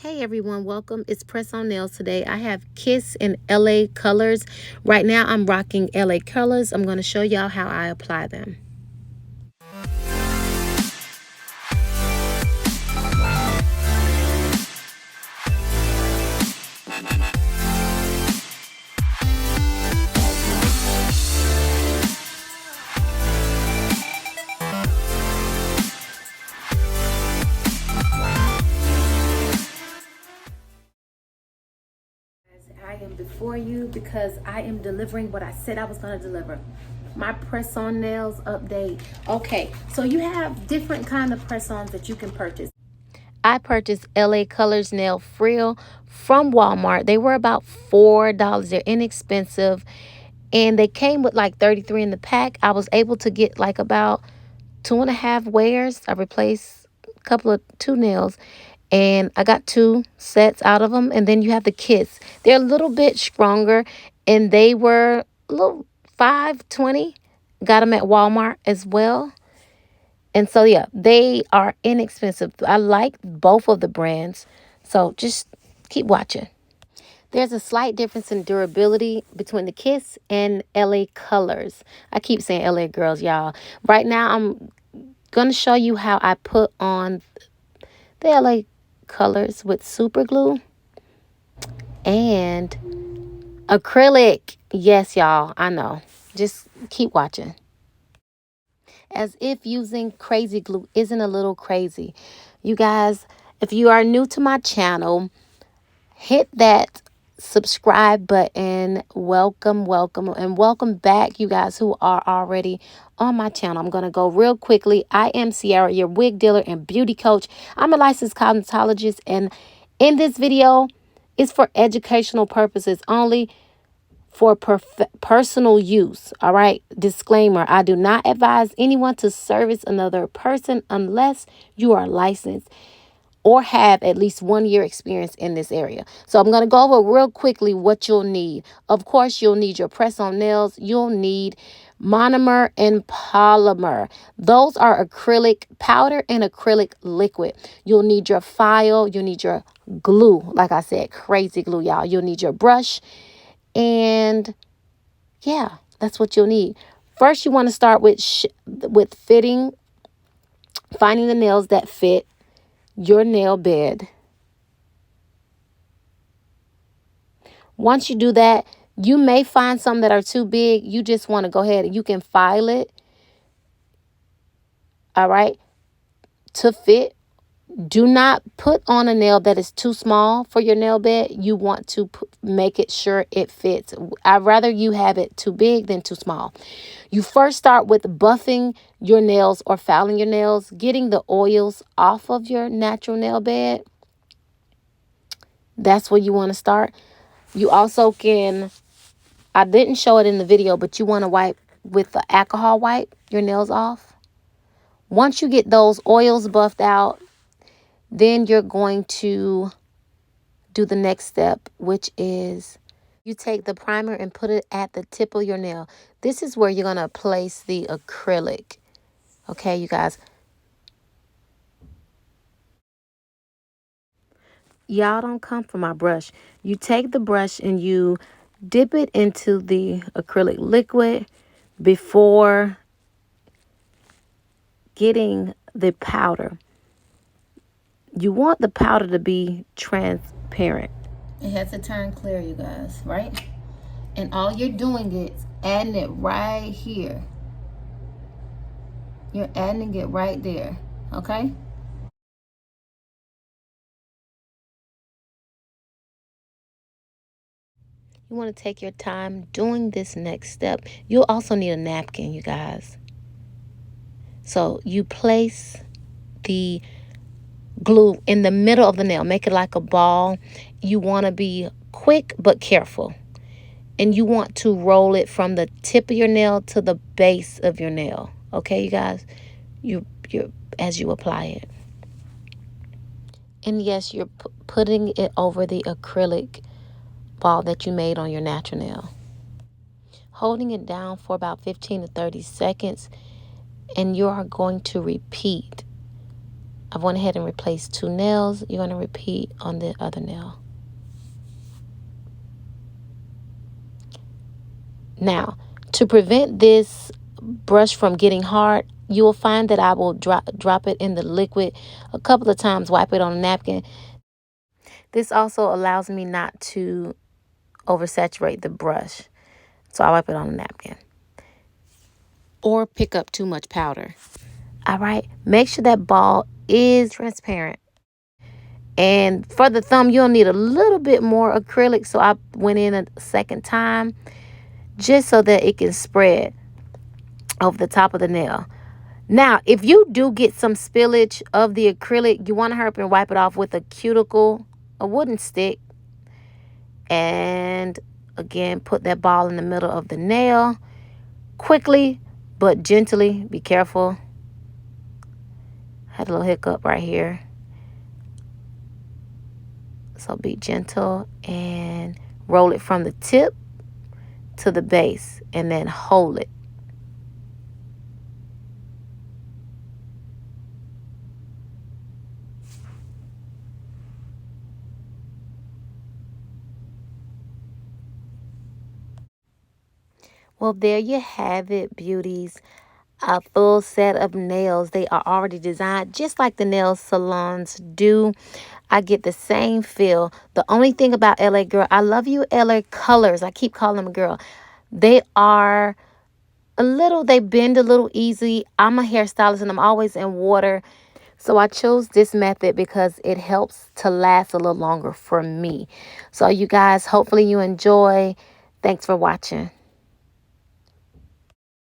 Hey everyone, welcome. It's Press on Nails today. I have Kiss in LA colors. Right now I'm rocking LA colors. I'm going to show y'all how I apply them. I am before you because I am delivering what I said I was going to deliver. My press on nails update. Okay, so you have different kind of press ons that you can purchase. I purchased LA Colors nail frill from Walmart. They were about $4. They're inexpensive and they came with like 33 in the pack. I was able to get like about 2.5 wears. I replaced a couple of two nails and I got 2 sets out of them. And then you have the Kiss. They're a little bit stronger and they were a little $5.20. Got them at Walmart as well. And so yeah, they are inexpensive. I like both of the brands. So just keep watching. There's a slight difference in durability between the Kiss and LA Colors. I keep saying LA Girls, y'all. Right now I'm going to show you how I put on the LA Colors with super glue and acrylic. Yes, y'all, I know. Just keep watching. As if using crazy glue isn't a little crazy. You guys, if you are new to my channel, hit that subscribe button. Welcome and welcome back, you guys who are already on my channel. I'm going to go real quickly. I am Cierra, your wig dealer and beauty coach. I'm a licensed cosmetologist, and in this video, it's for educational purposes only, for personal use. All right, disclaimer: I do not advise anyone to service another person unless you are licensed or have at least 1 year experience in this area. So I'm going to go over real quickly what you'll need. Of course, you'll need your press-on nails. You'll need monomer and polymer. Those are acrylic powder and acrylic liquid. You'll need your file. You'll need your glue. Like I said, crazy glue, y'all. You'll need your brush. And yeah, that's what you'll need. First, you want to start with fitting, finding the nails that fit your nail bed. Once you do that, you may find some that are too big. You just want to go ahead and you can file it. All right. To fit. Do not put on a nail that is too small for your nail bed. You want to make it sure it fits. I'd rather you have it too big than too small. You first start with buffing your nails or filing your nails, getting the oils off of your natural nail bed. That's where you want to start. You also can, I didn't show it in the video, but you want to wipe with the alcohol wipe your nails off. Once you get those oils buffed out, then you're going to do the next step, which is you take the primer and put it at the tip of your nail. This is where you're going to place the acrylic. Okay, you guys. Y'all don't come for my brush. You take the brush and you dip it into the acrylic liquid before getting the powder. You want the powder to be transparent. It has to turn clear, you guys, right? And all you're doing is adding it right here. You're adding it right there, okay? You want to take your time doing this next step. You'll also need a napkin, you guys. So you place the glue in the middle of the nail. Make it like a ball. You want to be quick but careful. And you want to roll it from the tip of your nail to the base of your nail. Okay, you guys? You as you apply it. And yes, you're putting it over the acrylic ball that you made on your natural nail. Holding it down for about 15 to 30 seconds. And you are going to repeat I've went ahead and replaced 2 nails. You're going to repeat on the other nail. Now, to prevent this brush from getting hard, you will find that I will drop it in the liquid a couple of times, wipe it on a napkin. This also allows me not to oversaturate the brush. So I wipe it on a napkin. Or pick up too much powder. All right. Make sure that ball is transparent. And for the thumb, you'll need a little bit more acrylic. So I went in a second time just so that it can spread over the top of the nail. Now, if you do get some spillage of the acrylic, you want to hurry up and wipe it off with a cuticle, a wooden stick. And again, put that ball in the middle of the nail. Quickly, but gently. Be careful. Had a little hiccup right here. So be gentle and roll it from the tip to the base and then hold it. Well, there you have it, beauties. A full set of nails. They are already designed just like the nail salons do. I get the same feel. The only thing about LA Girl, I love you LA colors. I keep calling them girl. They are they bend a little easy. I'm a hairstylist and I'm always in water. So I chose this method because it helps to last a little longer for me. So you guys, hopefully you enjoy. Thanks for watching.